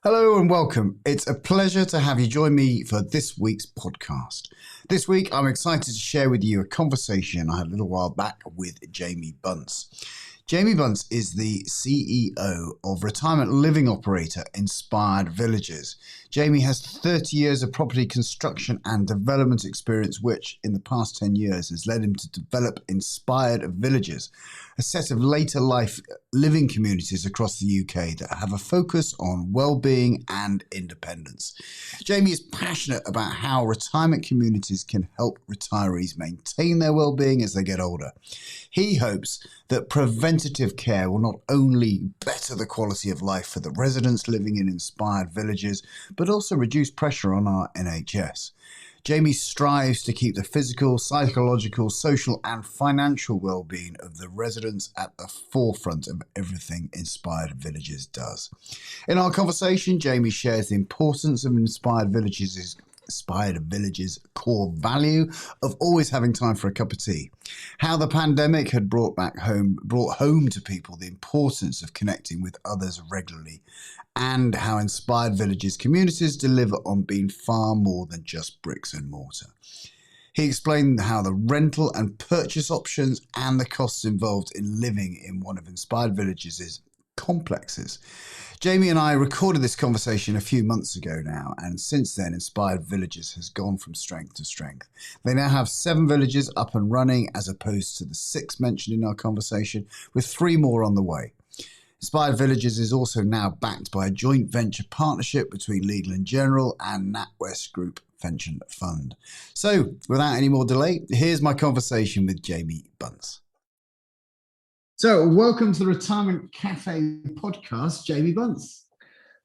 Hello and welcome. It's a pleasure to have you join me for this week's podcast. This week, I'm excited to share with you a conversation I had a little while back with Jamie Bunce. Jamie Bunce is the CEO of retirement living operator Inspired Villages. Jamie has 30 years of property construction and development experience, which in the past 10 years has led him to develop Inspired Villages, a set of later life living communities across the UK that have a focus on well-being and independence. Jamie is passionate about how retirement communities can help retirees maintain their well-being as they get older. He hopes that preventative care will not only better the quality of life for the residents living in Inspired Villages, but also reduce pressure on our NHS. Jamie strives to keep the physical, psychological, social and financial well-being of the residents at the forefront of everything Inspired Villages does. In our conversation, Jamie shares the importance of Inspired Villages' core value of always having time for a cup of tea, how the pandemic had brought home to people the importance of connecting with others regularly, and how Inspired Villages communities deliver on being far more than just bricks and mortar. He explained how the rental and purchase options and the costs involved in living in one of Inspired Villages' complexes. Jamie and I recorded this conversation a few months ago now, and since then Inspired Villages has gone from strength to strength. They now have 7 villages up and running as opposed to the 6 mentioned in our conversation, with 3 more on the way. Inspired Villages is also now backed by a joint venture partnership between Legal & General and NatWest Group Pension Fund. So, without any more delay, here's my conversation with Jamie Bunce. So, welcome to the Retirement Cafe podcast, Jamie Bunce.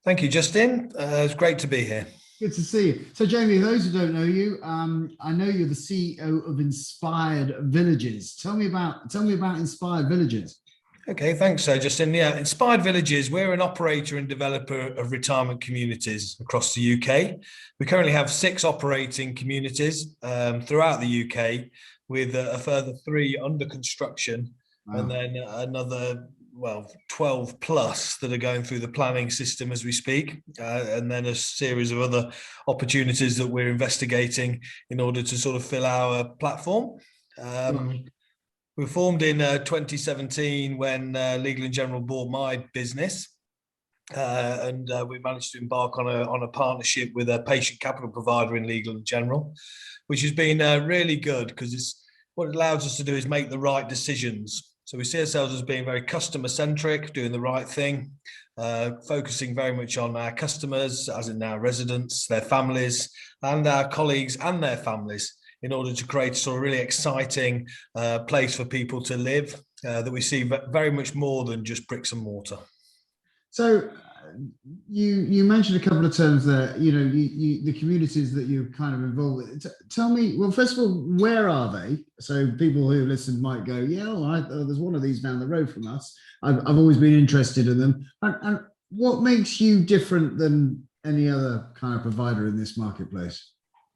Thank you, Justin. It's great to be here. Good to see you. So, Jamie, those who don't know you, I know you're the CEO of Inspired Villages. Tell me about Inspired Villages. Okay, thanks, Justin. Yeah, Inspired Villages, we're an operator and developer of retirement communities across the UK. We currently have 6 operating communities throughout the UK, with a further 3 under construction. Wow. And then another 12 plus that are going through the planning system as we speak, and then a series of other opportunities that we're investigating in order to sort of fill our platform. We were formed in 2017 when Legal & General bought my business, and we managed to embark on a partnership with a patient capital provider in Legal & General, which has been really good because what it allows us to do is make the right decisions. So we see ourselves as being very customer centric, doing the right thing, focusing very much on our customers, as in our residents, their families, and our colleagues and their families, in order to create a sort of really exciting place for people to live that we see very much more than just bricks and mortar. So you mentioned a couple of terms there, the communities that you're kind of involved with. Tell me, well, first of all, where are they? So people who listen might go, there's one of these down the road from us. I've always been interested in them. And what makes you different than any other kind of provider in this marketplace?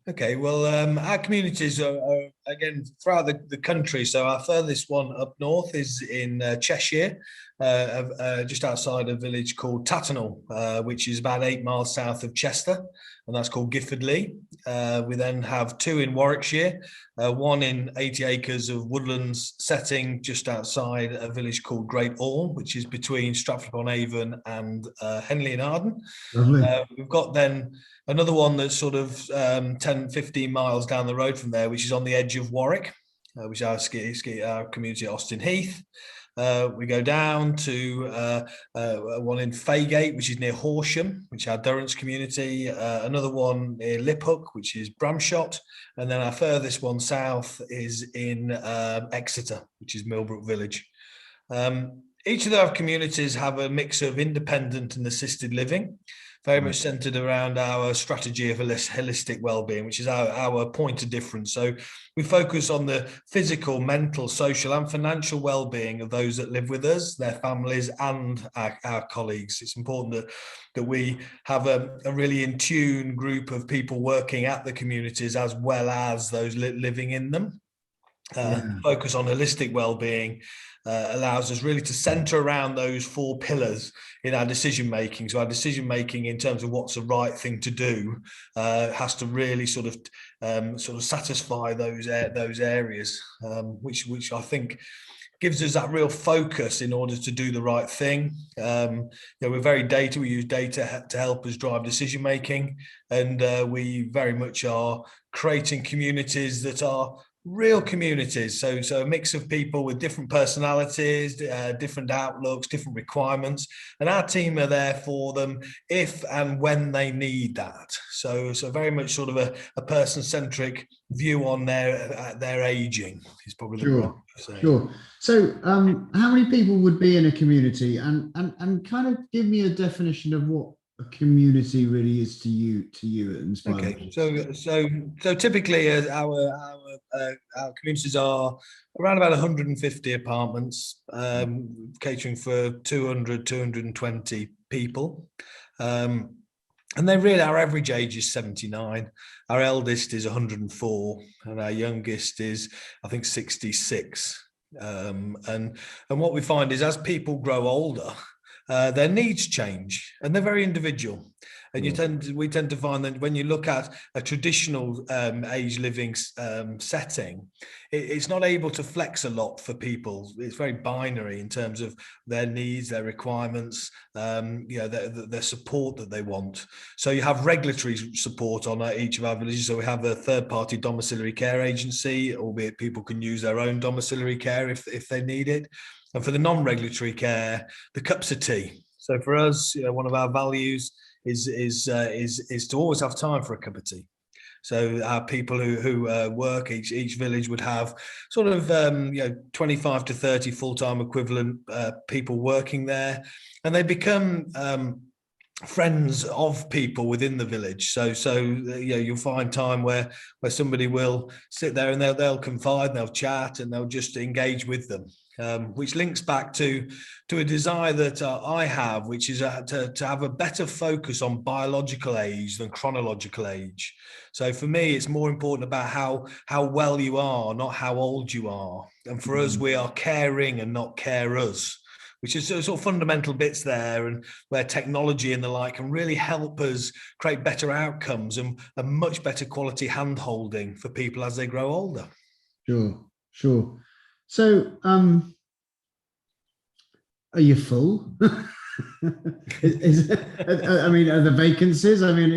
Okay, well, our communities are again throughout the country. So our furthest one up north is in Cheshire, just outside a village called Tattenhall, which is about 8 miles south of Chester, and that's called Gifford Lee. We then have 2 in Warwickshire, one in 80 acres of woodlands setting just outside a village called Great Orme, which is between Stratford-upon-Avon and Henley and Arden. We've got then another one that's sort of 10, 15 miles down the road from there, which is on the edge of Warwick, which is our community at Austin Heath. We go down to one in Faygate, which is near Horsham, which is our Durrance community. Another one near Liphook, which is Bramshot. And then our furthest one south is in Exeter, which is Millbrook Village. Each of our communities have a mix of independent and assisted living, very much centered around our strategy of holistic well-being, which is our point of difference. So we focus on the physical, mental, social and financial well-being of those that live with us, their families and our colleagues. It's important that we have a really in tune group of people working at the communities as well as those living in them. Focus on holistic well-being allows us really to center around those 4 pillars in our decision making. So our decision making in terms of what's the right thing to do has to really sort of satisfy those areas, which I think gives us that real focus in order to do the right thing. We're very data. We use data to help us drive decision making, and we very much are creating communities that are real communities. So a mix of people with different personalities, different outlooks, different requirements, and our team are there for them if and when they need that. So very much sort of a person-centric view on their aging is probably the right way to say. Sure. So how many people would be in a community, and kind of give me a definition of what a community really is to you at Inspire. Okay, so typically our communities are around about 150 apartments, catering for 220 people, and they really, our average age is 79. Our eldest is 104, and our youngest is, I think, 66. And what we find is as people grow older, their needs change, and they're very individual. And we tend to find that when you look at a traditional age living setting, it's not able to flex a lot for people. It's very binary in terms of their needs, their requirements, their support that they want. So you have regulatory support on each of our villages. So we have a third-party domiciliary care agency, albeit people can use their own domiciliary care if they need it. And for the non-regulatory care, the cups of tea. So for us, one of our values is to always have time for a cup of tea. So our people who work, each village would have sort of 25 to 30 full-time equivalent people working there, and they become friends of people within the village. So you'll find time where somebody will sit there and they'll confide, and they'll chat, and they'll just engage with them. Which links back to a desire that I have, which is to have a better focus on biological age than chronological age. So for me, it's more important about how well you are, not how old you are. And for us, we are caring and not carers, which is sort of fundamental bits there, and where technology and the like can really help us create better outcomes and a much better quality hand-holding for people as they grow older. Sure. So, are you full? I mean, are the vacancies? I mean,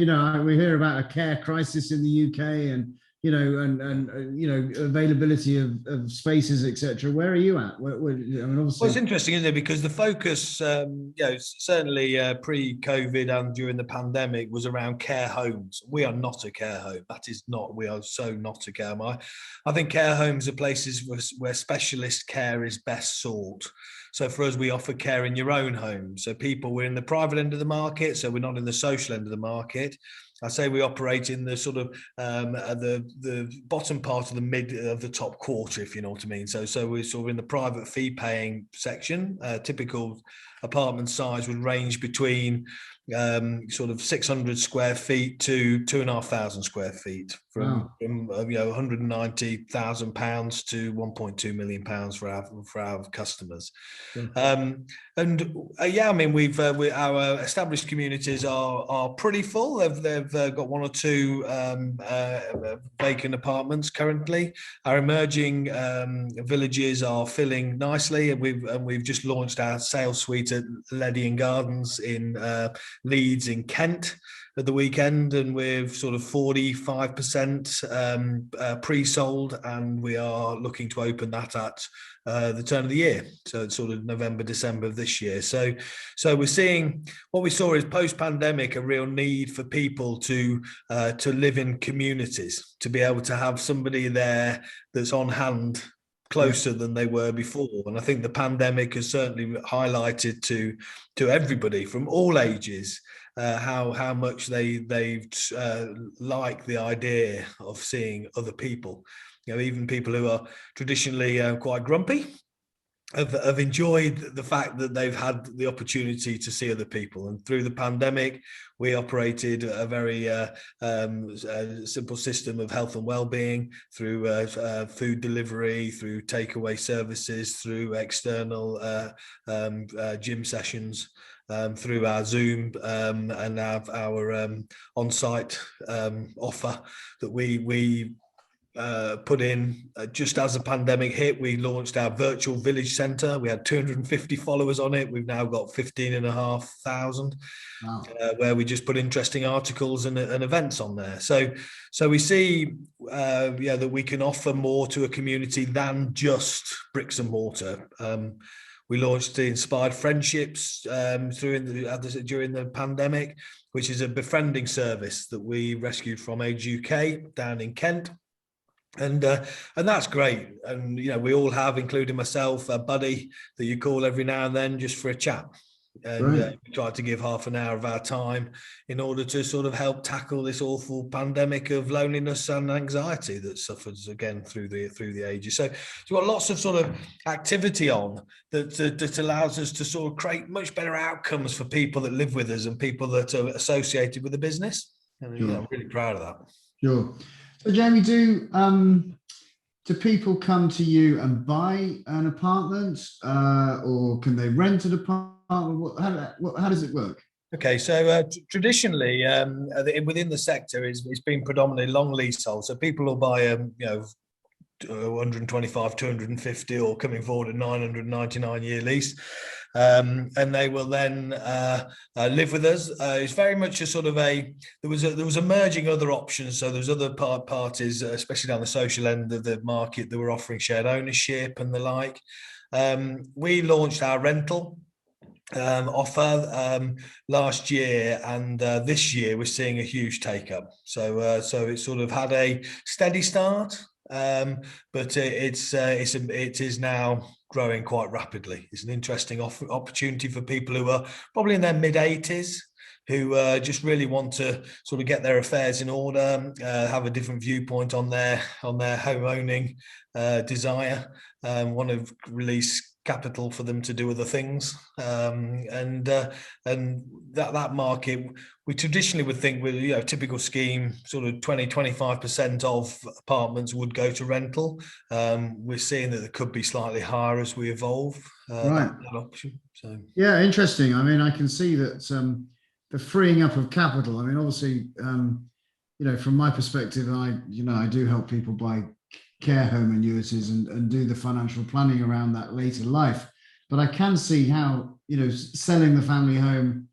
we hear about a care crisis in the UK, and availability of spaces, etc. Where are you at? Obviously, it's interesting, isn't it? Because the focus, certainly pre-COVID and during the pandemic, was around care homes. We are not a care home. That is not. We are so not a care home. I think care homes are places where specialist care is best sought. So for us, we offer care in your own home. So we're in the private end of the market, so we're not in the social end of the market. I say we operate in the sort of the bottom part of the top quarter, if you know what I mean. So we're sort of in the private fee paying section. Typical apartment size would range between sort of 600 square feet to 2,500 square feet, from £190,000 to £1.2 million for our customers. We've our established communities are pretty full. They've got one or two vacant apartments currently. Our emerging villages are filling nicely, and we've just launched our sales suite at Leddy Gardens in Leeds in Kent at the weekend, and we're sort of 45% pre-sold, and we are looking to open that at the turn of the year, so it's sort of November, December of this year. So we're seeing, what we saw is post-pandemic, a real need for people to live in communities, to be able to have somebody there that's on hand closer than they were before. And I think the pandemic has certainly highlighted to everybody from all ages how much they like the idea of seeing other people. Even people who are traditionally quite grumpy, have enjoyed the fact that they've had the opportunity to see other people. And through the pandemic, we operated a very simple system of health and wellbeing through food delivery, through takeaway services, through external gym sessions, through our Zoom and our on-site offer that we put in just as the pandemic hit. We launched our virtual village centre. We had 250 followers on it. We've now got 15,500. Wow. Where we just put interesting articles and events on there. So we see that we can offer more to a community than just bricks and mortar. We launched the Inspired Friendships during the pandemic, which is a befriending service that we rescued from Age UK down in Kent. And that's great. And, we all have, including myself, a buddy that you call every now and then just for a chat. And we try to give half an hour of our time in order to sort of help tackle this awful pandemic of loneliness and anxiety that suffers again through the ages. So we've got lots of sort of activity on that allows us to sort of create much better outcomes for people that live with us and people that are associated with the business. And Sure. I'm really proud of that. Sure. So Jamie, do people come to you and buy an apartment, or can they rent an apartment? How does it work? Okay, so traditionally, within the sector, it's been predominantly long leasehold. So people will buy 125, 250, or coming forward a 999-year lease. And they will then live with us. It's very much a sort of there was emerging other options. So there's other parties, especially down the social end of the market, that were offering shared ownership and the like. We launched our rental offer last year, and this year we're seeing a huge take up. So it sort of had a steady start. But it is now growing quite rapidly. It's an interesting opportunity for people who are probably in their mid-80s, who just really want to sort of get their affairs in order, have a different viewpoint on their home owning desire, want to release capital for them to do other things, and that market, we traditionally would think with typical scheme, sort of 20-25% of apartments would go to rental. We're seeing that it could be slightly higher as we evolve that option. So yeah, interesting. I mean, I can see that the freeing up of capital. I mean, obviously, from my perspective, I do help people buy care home annuities and do the financial planning around that later life. But I can see how, selling the family home,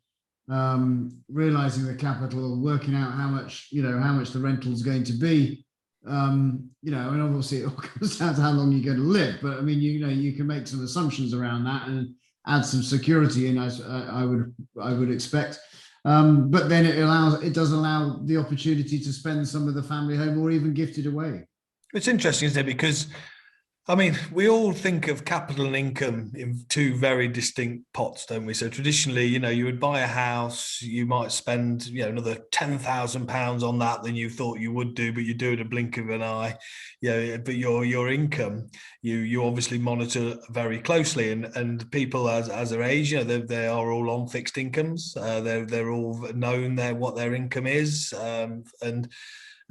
realizing the capital, working out how much the rental is going to be, and obviously it all comes down to how long you're going to live. But I mean, you can make some assumptions around that and add some security in, as I would expect. But then it does allow the opportunity to spend some of the family home or even gift it away. It's interesting, isn't it? Because, I mean, we all think of capital and income in two very distinct pots, don't we? So traditionally, you would buy a house, you might spend, another £10,000 on that than you thought you would do, but you do it a blink of an eye. But your income, you obviously monitor very closely, and people as their age, they are all on fixed incomes. They're all known what their income is,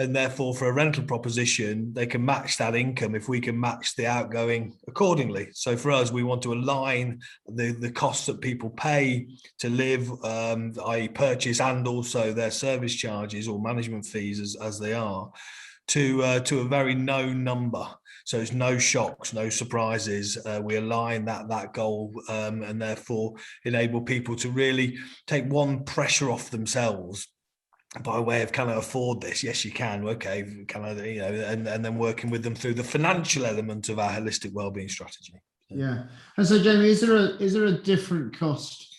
and therefore, for a rental proposition, they can match that income if we can match the outgoing accordingly. So for us, we want to align the costs that people pay to live, i.e. purchase, and also their service charges or management fees as they are, to a very known number. So it's no shocks, no surprises. We align that goal, and therefore enable people to really take one pressure off themselves by way of, can I afford this? Yes, you can. Okay, can I? And then working with them through the financial element of our holistic wellbeing strategy. Yeah. And so, Jamie, is there a different cost?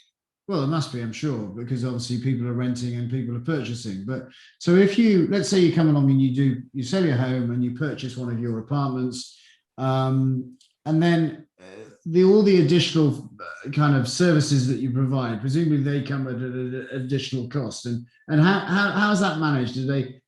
Well, there must be, I'm sure, because obviously people are renting and people are purchasing. But so if let's say you come along and you sell your home and you purchase one of your apartments, and then all the additional kind of services that you provide, presumably they come at an additional cost, and how's that managed?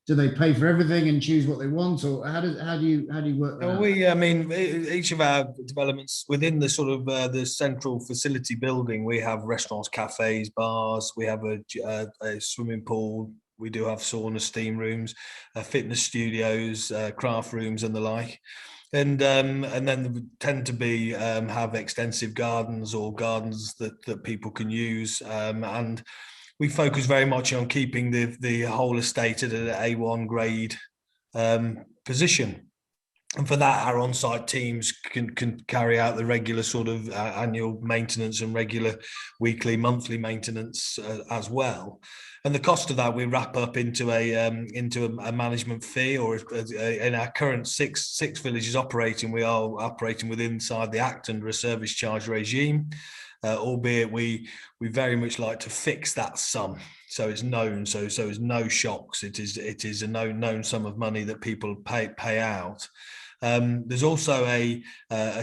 Do they pay for everything and choose what they want, or how do you work that out? I mean, each of our developments within the sort of the central facility building, we have restaurants, cafes, bars. We have a swimming pool. We do have sauna, steam rooms, fitness studios, craft rooms, and the like. And then we tend to be have extensive gardens or gardens that people can use, and we focus very much on keeping the whole estate at an A1 grade position. And for that, our on-site teams can carry out the regular sort of annual maintenance and regular weekly, monthly maintenance as well. And the cost of that we wrap up into a management fee, or in our current six villages operating, we are operating within inside the Act under a service charge regime. Albeit we very much like to fix that sum, so it's known, so it's no shocks. It is a known sum of money that people pay out. There's also a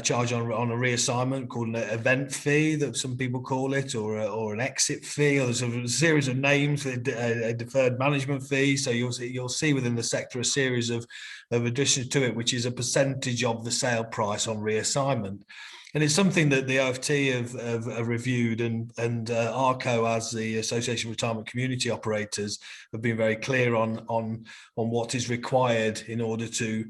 charge on a reassignment called an event fee, that some people call it, or an exit fee, or there's a series of names for a deferred management fee. So you'll see within the sector a series of additions to it, which is a percentage of the sale price on reassignment. And it's something that the OFT have reviewed, and ARCO, as the Association of Retirement Community Operators, have been very clear on what is required in order to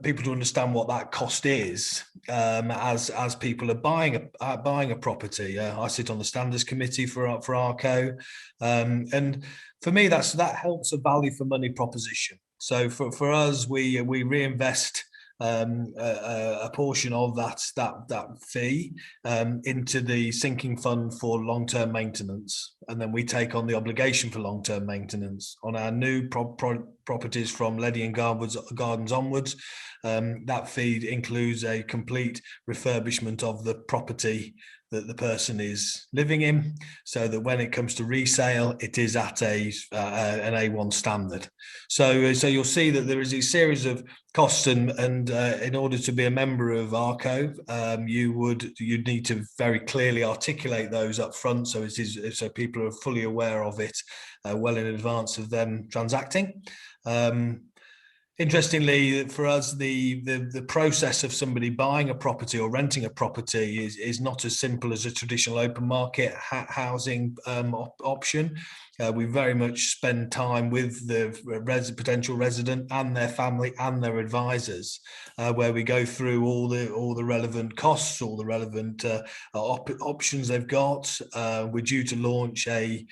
people to understand what that cost is, as people are buying a property. I sit on the standards committee for ARCO, and for me that helps a value for money proposition. So for us, we reinvest a portion of that fee into the sinking fund for long-term maintenance, and then we take on the obligation for long-term maintenance on our new properties from Ledding Gardens onwards. That fee includes a complete refurbishment of the property that the person is living in, so that when it comes to resale, it is at an A1 standard. So you'll see that there is a series of costs, and in order to be a member of ARCO, you'd need to very clearly articulate those up front, so people are fully aware of it well in advance of them transacting. Interestingly, for us, the process of somebody buying a property or renting a property is not as simple as a traditional open market housing option. We very much spend time with the potential resident and their family and their advisors, where we go through all the relevant costs, all the relevant options they've got. We're due to launch a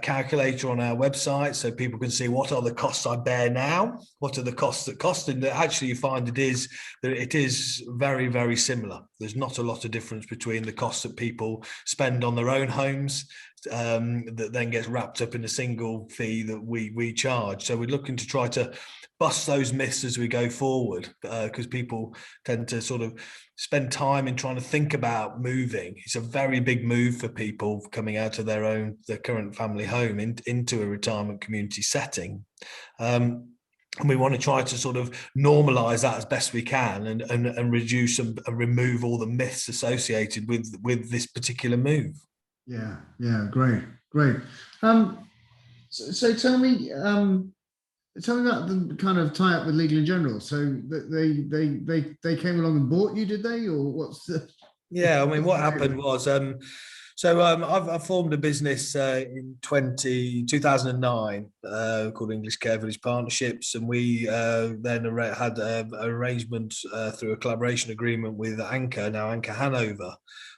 calculator on our website, so people can see what are the costs I bear now, what are the costs that cost, and actually you find it is very, very similar. There's not a lot of difference between the costs that people spend on their own homes that then gets wrapped up in a single fee that we charge. So we're looking to try to bust those myths as we go forward, because people tend to sort of spend time in trying to think about moving. It's a very big move for people coming out of their current family home into a retirement community setting. And we want to try to sort of normalize that as best we can, and reduce and remove all the myths associated with this particular move. Yeah, great. So tell me about the kind of tie up with Legal and General. So they came along and bought you, did they, or what's the? Yeah, I mean, what happened was, I've formed a business in 2009 called English Care Village Partnerships, and we then had an arrangement through a collaboration agreement with Anchor Hanover,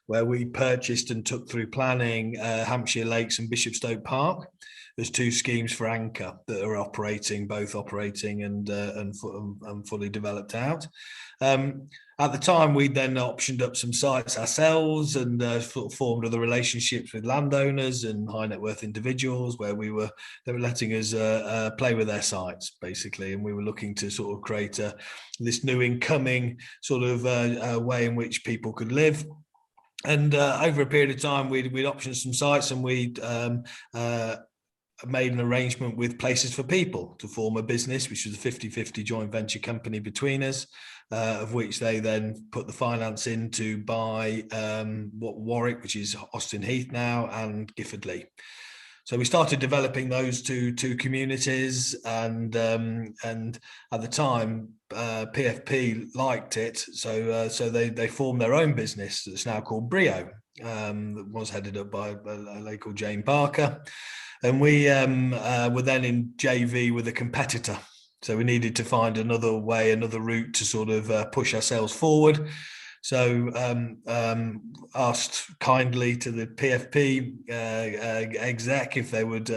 where we purchased and took through planning Hampshire Lakes and Bishopstoke Park. There's two schemes for Anchor that are both operating and fully developed out. At the time, we then optioned up some sites ourselves and formed other relationships with landowners and high net worth individuals, where they were letting us play with their sites, basically, and we were looking to sort of create this new incoming sort of way in which people could live. And over a period of time, we'd optioned some sites, and we'd made an arrangement with Places for People to form a business, which was a 50-50 joint venture company between us, of which they then put the finance in to buy Warwick, which is Austin Heath now, and Giffordley. So we started developing those two communities, and at the time, PFP liked it, so they formed their own business that's now called Brio, that was headed up by a lady called Jane Barker, and we were then in JV with a competitor. So we needed to find another way, another route to sort of push ourselves forward. So asked kindly to the PFP exec if they would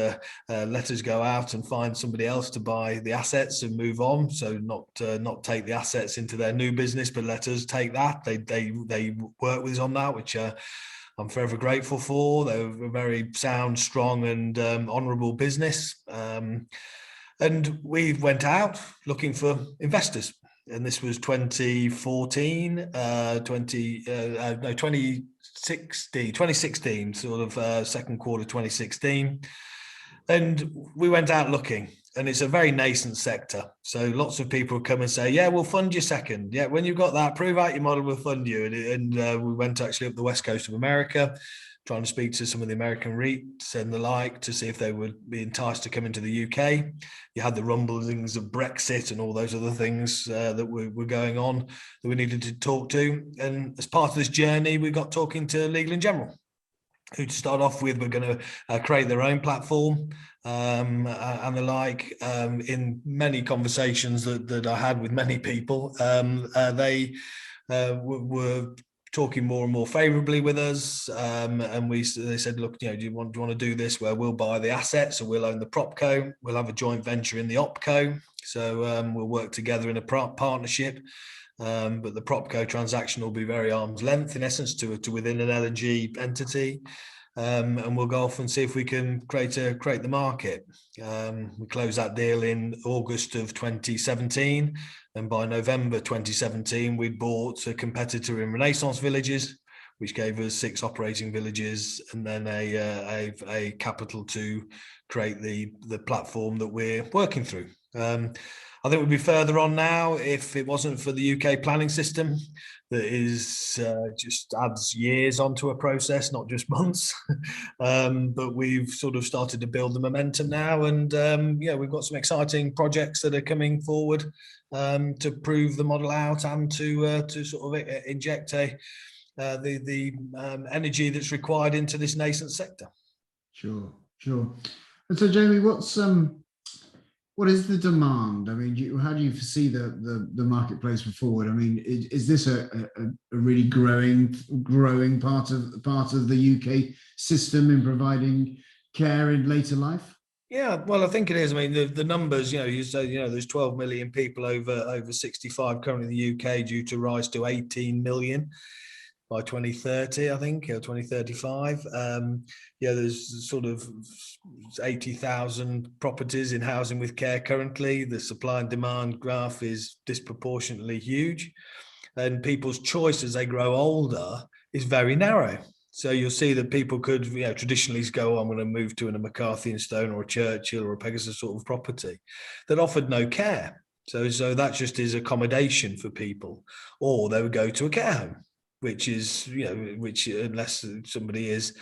let us go out and find somebody else to buy the assets and move on. So not take the assets into their new business, but let us take that. They worked with us on that, which I'm forever grateful for. They were a very sound, strong, and honourable business. And we went out looking for investors. And this was 2016, sort of second quarter 2016. And we went out looking, and it's a very nascent sector. So lots of people come and say, yeah, we'll fund you second. Yeah, when you've got that, prove out your model, we'll fund you. And we went actually up the west coast of America, trying to speak to some of the American REITs and the like to see if they would be enticed to come into the UK. You had the rumblings of Brexit and all those other things that were going on that we needed to talk to. And as part of this journey, we got talking to Legal & General, who to start off with were going to create their own platform and the like. In many conversations that I had with many people, they were talking more and more favorably with us, and they said, look, do you want to do this where we'll buy the assets, or we'll own the propco, we'll have a joint venture in the opco, so we'll work together in a partnership, but the propco transaction will be very arm's length in essence to within an L&G entity, and we'll go off and see if we can create the market. We closed that deal in August of 2017. And by November 2017, we'd bought a competitor in Renaissance Villages, which gave us 6 operating villages, and then a capital to create the platform that we're working through. I think we'd be further on now if it wasn't for the UK planning system that is just adds years onto a process, not just months. But we've sort of started to build the momentum now, and we've got some exciting projects that are coming forward to prove the model out and to sort of inject the energy that's required into this nascent sector. Sure. And so, Jamie, what is the demand? I mean, how do you foresee the marketplace forward? I mean, is this a really growing part of the UK system in providing care in later life? Yeah, well, I think it is. I mean, the numbers, you say, there's 12 million people over 65 currently in the UK, due to rise to 18 million by 2030, I think, or 2035. There's sort of 80,000 properties in housing with care currently. The supply and demand graph is disproportionately huge, and people's choice as they grow older is very narrow. So you'll see that people could, traditionally go, I'm going to move to a McCarthy and Stone or a Churchill or a Pegasus sort of property that offered no care. So that just is accommodation for people, or they would go to a care home, which is, which unless somebody is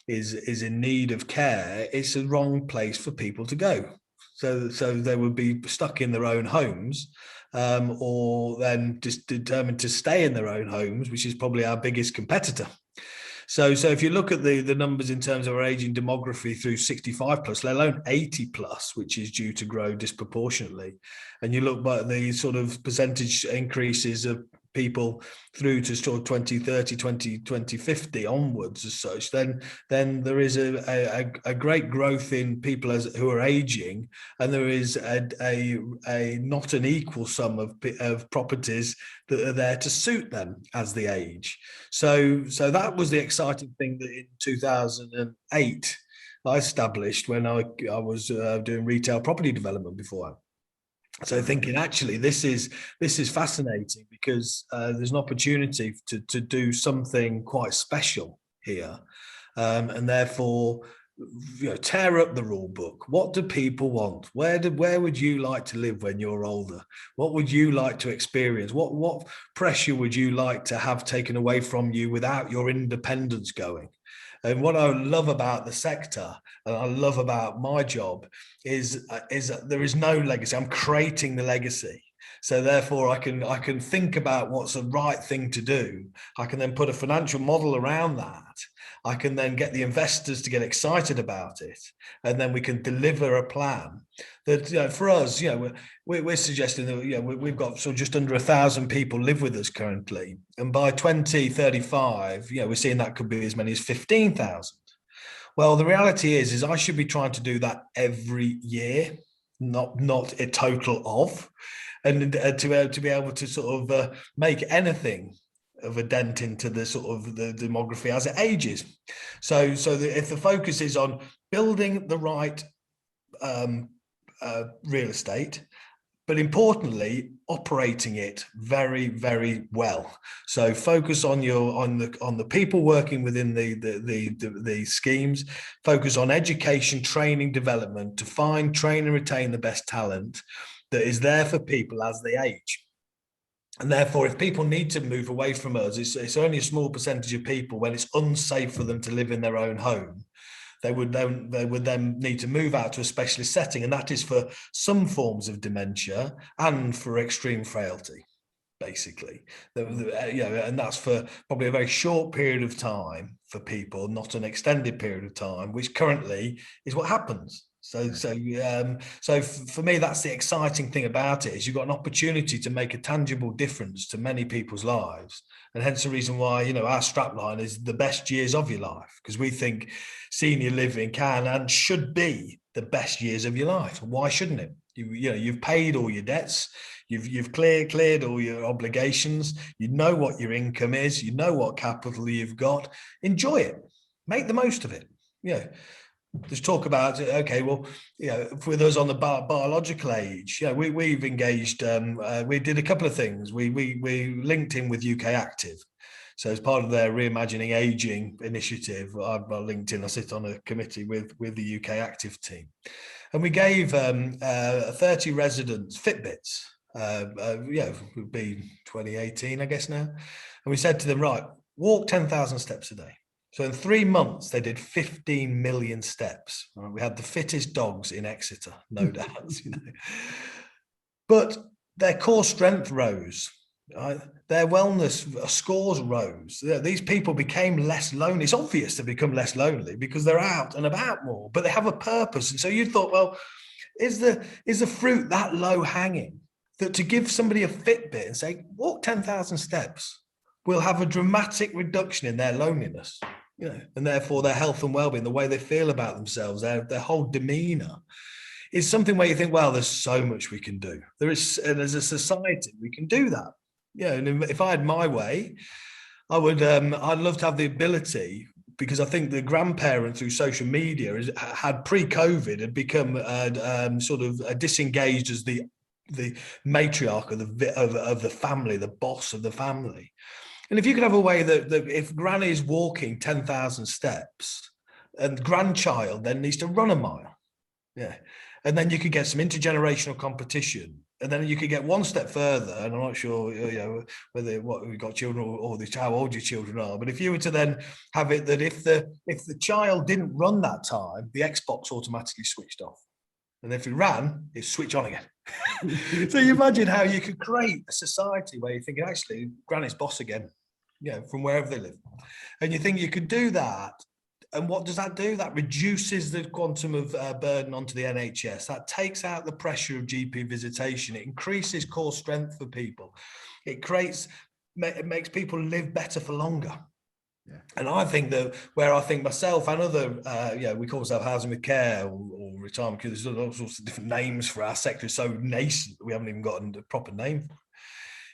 in need of care, it's a wrong place for people to go. So they would be stuck in their own homes, or then just determined to stay in their own homes, which is probably our biggest competitor. So if you look at the numbers in terms of our aging demography through 65 plus, let alone 80 plus, which is due to grow disproportionately, and you look at the sort of percentage increases of people through to sort of 2030, 2050 onwards as such, then there is a great growth in people who are aging, and there is a not an equal sum of properties that are there to suit them as they age. So that was the exciting thing that in 2008 I established when I was doing retail property development before. So thinking, actually, this is fascinating, because there's an opportunity to do something quite special here, and therefore tear up the rule book. What do people want? Where would you like to live when you're older? What would you like to experience? What pressure would you like to have taken away from you without your independence going? And what I love about the sector, and I love about my job, is that there is no legacy. I'm creating the legacy. So therefore, I can think about what's the right thing to do. I can then put a financial model around that. I can then get the investors to get excited about it, and then we can deliver a plan that, for us, we're suggesting that we've got sort of just under 1,000 people live with us currently, and by 2035, we're seeing that could be as many as 15,000. Well, the reality is I should be trying to do that every year, not a total of, and to be able to sort of make anything of a dent into the sort of the demography as it ages. So if the focus is on building the right real estate, but importantly, operating it very, very well. So focus on the people working within the schemes. Focus on education, training, development to find, train, and retain the best talent that is there for people as they age. And therefore, if people need to move away from us, it's only a small percentage of people when it's unsafe for them to live in their own home. They would then need to move out to a specialist setting, and that is for some forms of dementia and for extreme frailty, basically. And that's for probably a very short period of time for people, not an extended period of time, which currently is what happens. So for me, that's the exciting thing about it, is you've got an opportunity to make a tangible difference to many people's lives. And hence the reason why, our strapline is the best years of your life, because we think senior living can and should be the best years of your life. Why shouldn't it? You've paid all your debts. You've cleared all your obligations. You know what your income is. You know what capital you've got. Enjoy it. Make the most of it. There's talk about, okay, well, with us on the biological age, we've engaged, we did a couple of things. We linked in with UK Active. So as part of their Reimagining Aging initiative, I'm linked in, I sit on a committee with the UK Active team. And we gave 30 residents Fitbits, it would be 2018, I guess now. And we said to them, right, walk 10,000 steps a day. So in 3 months, they did 15 million steps. We had the fittest dogs in Exeter, no doubt. But their core strength rose. Their wellness scores rose. These people became less lonely. It's obvious to become less lonely because they're out and about more, but they have a purpose. And so you thought, well, is the fruit that low hanging that to give somebody a Fitbit and say, walk 10,000 steps will have a dramatic reduction in their loneliness? And therefore their health and well-being, the way they feel about themselves, their whole demeanor is something where you think, well, there's so much we can do. And as a society, we can do that. And if I had my way, I'd love to have the ability, because I think the grandparent through social media had pre-COVID had become sort of disengaged as the matriarch of the family, the boss of the family. And if you could have a way that if granny is walking 10,000 steps and grandchild then needs to run a mile, and then you could get some intergenerational competition, and then you could get one step further, and I'm not sure whether we've got children or how old your children are, but if you were to then have it that if the child didn't run that time, the Xbox automatically switched off. And if it ran, it switch on again. So you imagine how you could create a society where you're thinking, actually, Granny's boss again, from wherever they live. And you think you could do that. And what does that do? That reduces the quantum of burden onto the NHS. That takes out the pressure of GP visitation. It increases core strength for people. It makes people live better for longer. Yeah. And I think that where I think myself and other, we call ourselves housing with care or retirement, because there's all sorts of different names for our sector. It's so nascent that we haven't even got a proper name for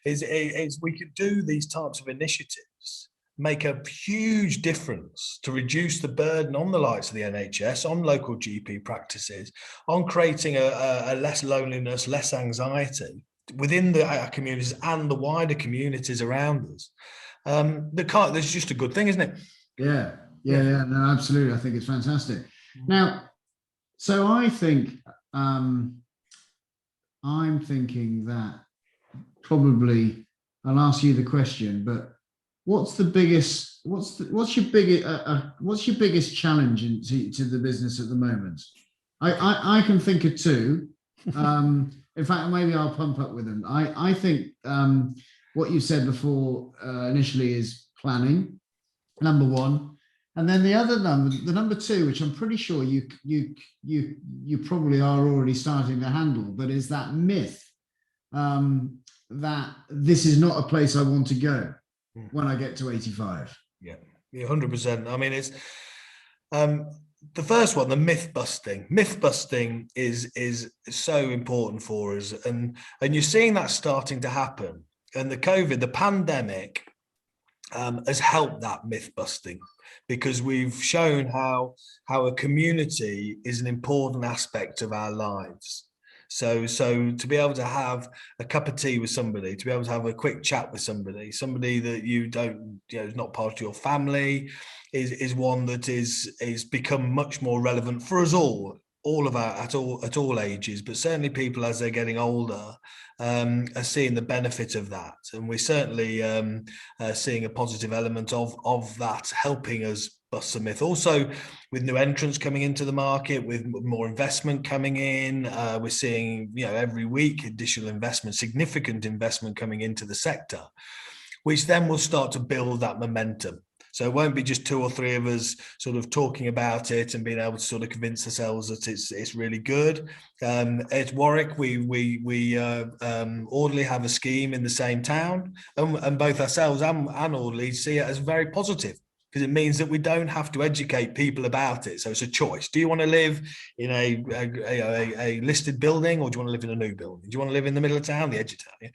it. Is we could do these types of initiatives, make a huge difference to reduce the burden on the likes of the NHS, on local GP practices, on creating a less loneliness, less anxiety within our communities and the wider communities around us. There's just a good thing, isn't it? Yeah, no, absolutely. I think it's fantastic. Now, so I think I'm thinking that probably I'll ask you the question, but what's your biggest challenge to the business at the moment? I can think of two. In fact, maybe I'll pump up with them. I think what you said before initially is planning, number one, and then the number two, which I'm pretty sure you probably are already starting to handle, but is that myth that this is not a place I want to go when I get to 85. Yeah, 100%. I mean, it's the first one, the myth busting. Myth busting is so important for us, and you're seeing that starting to happen. And the pandemic has helped that myth busting, because we've shown how a community is an important aspect of our lives. So to be able to have a cup of tea with somebody, to be able to have a quick chat with somebody that you don't, is not part of your family, is one that is become much more relevant for us all of our at all ages, but certainly people as they're getting older are seeing the benefit of that, and we're certainly seeing a positive element of that helping us bust the myth. Also, with new entrants coming into the market, with more investment coming in, we're seeing every week additional investment, significant investment coming into the sector, which then will start to build that momentum. So it won't be just two or three of us sort of talking about it and being able to sort of convince ourselves that it's really good. At Warwick, we Audley have a scheme in the same town, and both ourselves and Audley see it as very positive, because it means that we don't have to educate people about it. So it's a choice. Do you want to live in a listed building, or do you want to live in a new building? Do you want to live in the middle of town, the edge of town? Yeah?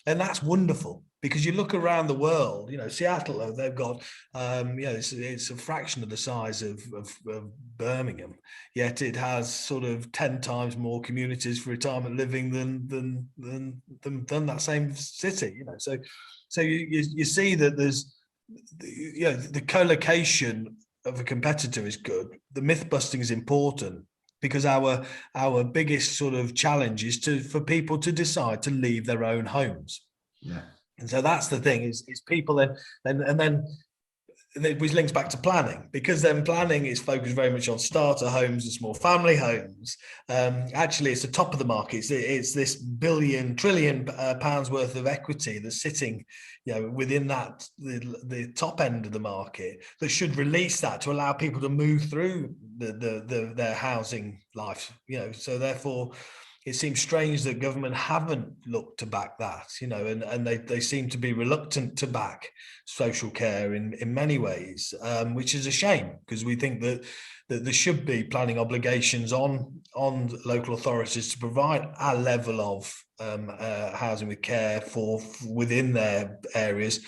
And that's wonderful, because you look around the world, Seattle, they've got, it's a fraction of the size of Birmingham, yet it has sort of 10 times more communities for retirement living than that same city, So you see that there's, the co-location of a competitor is good. The myth busting is important, because our biggest sort of challenge is for people to decide to leave their own homes. Yeah. And so that's the thing, is people and then which links back to planning, because then planning is focused very much on starter homes and small family homes. Actually, it's the top of the market. It's this trillion pounds worth of equity that's sitting, within that the top end of the market, that should release that to allow people to move through their housing life. So therefore, it seems strange that government haven't looked to back that, and they seem to be reluctant to back social care in many ways, which is a shame, because we think that there should be planning obligations on local authorities to provide a level of housing with care for within their areas.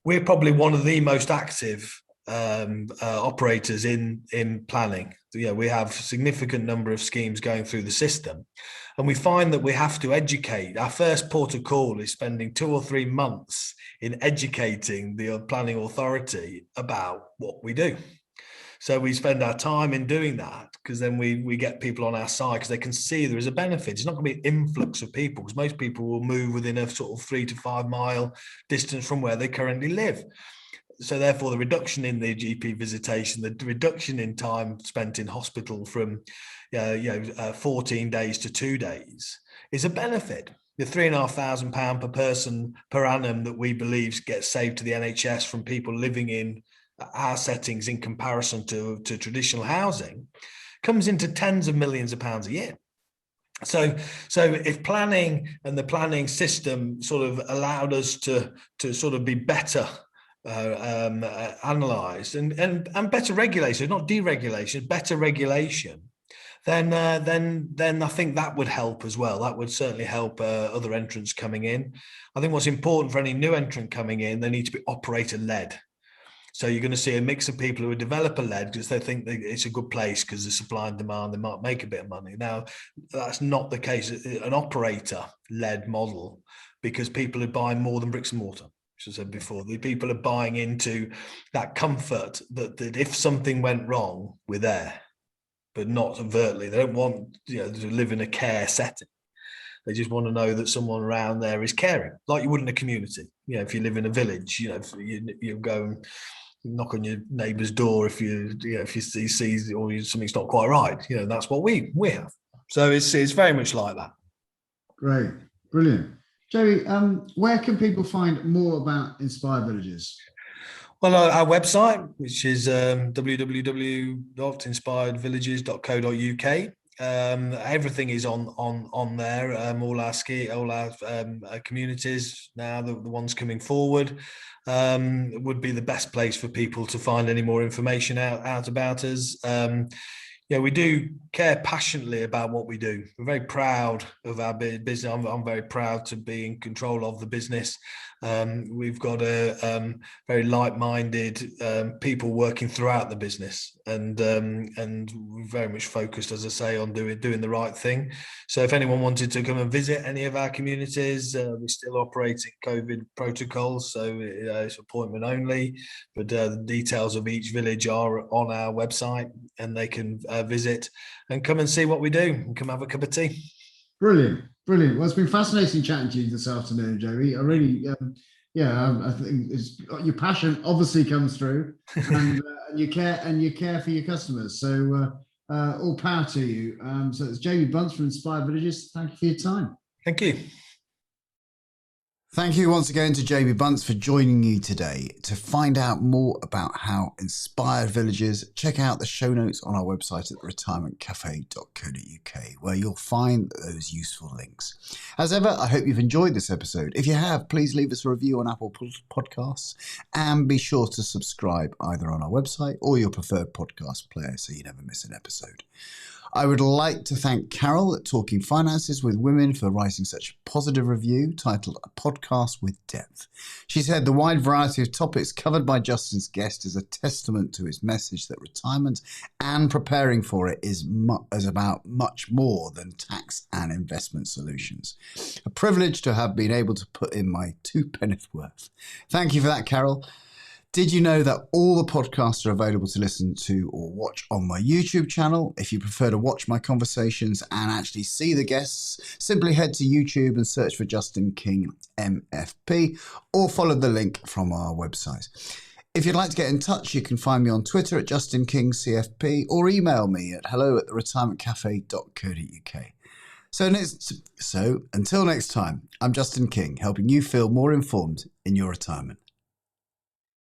We're probably one of the most active operators in planning. We have a significant number of schemes going through the system, and we find that we have to educate. Our first port of call is spending 2 or 3 months in educating the planning authority about what we do. So we spend our time in doing that, because then we get people on our side, because they can see there is a benefit. It's not going to be an influx of people, because most people will move within a sort of 3 to 5 mile distance from where they currently live. So therefore, the reduction in the GP visitation, the reduction in time spent in hospital from 14 days to 2 days is a benefit. The £3,500 per person per annum that we believe gets saved to the NHS from people living in our settings in comparison to traditional housing comes into tens of millions of pounds a year. So if planning and the planning system sort of allowed us to sort of be better analysed and better regulation, not deregulation, better regulation, then I think that would help as well. That would certainly help other entrants coming in. I think what's important for any new entrant coming in, they need to be operator-led. So you're going to see a mix of people who are developer-led because they think it's a good place because the supply and demand, they might make a bit of money. Now, that's not the case. An operator-led model, because people are buying more than bricks and mortar. As I said before, the people are buying into that comfort that if something went wrong, we're there. but not overtly. They don't want to live in a care setting. They just want to know that someone around there is caring, like you would in a community. If you live in a village, you go and knock on your neighbour's door if you see or something's not quite right. That's what we have. So it's very much like that. Great, brilliant, Joey. Where can people find more about Inspired Villages? Well, our website, which is www.inspiredvillages.co.uk. Everything is on there. All our communities now, the ones coming forward, would be the best place for people to find any more information out about us. We do care passionately about what we do. We're very proud of our business. I'm very proud to be in control of the business. We've got a very like-minded people working throughout the business, and we're very much focused, as I say, on doing the right thing. So if anyone wanted to come and visit any of our communities, we're still operating COVID protocols, so it's appointment only. But the details of each village are on our website, and they can visit and come and see what we do and come have a cup of tea. Brilliant. Well, it's been fascinating chatting to you this afternoon, Joey. I really, I think your passion obviously comes through, and you care for your customers. So all power to you. So it's Jamie Bunce from Inspired Villages. Thank you for your time. Thank you. Thank you once again to Jamie Bunce for joining you today. To find out more about how Inspired Villages, check out the show notes on our website at retirementcafe.co.uk, where you'll find those useful links. As ever, I hope you've enjoyed this episode. If you have, please leave us a review on Apple Podcasts, and be sure to subscribe either on our website or your preferred podcast player so you never miss an episode. I would like to thank Carol at Talking Finances with Women for writing such a positive review titled A Podcast with Depth. She said the wide variety of topics covered by Justin's guest is a testament to his message that retirement and preparing for it is about much more than tax and investment solutions. A privilege to have been able to put in my 2 penneth worth. Thank you for that, Carol. Did you know that all the podcasts are available to listen to or watch on my YouTube channel? If you prefer to watch my conversations and actually see the guests, simply head to YouTube and search for Justin King MFP or follow the link from our website. If you'd like to get in touch, you can find me on Twitter at Justin King CFP or email me at hello@theretirementcafe.co.uk. So until next time, I'm Justin King, helping you feel more informed in your retirement.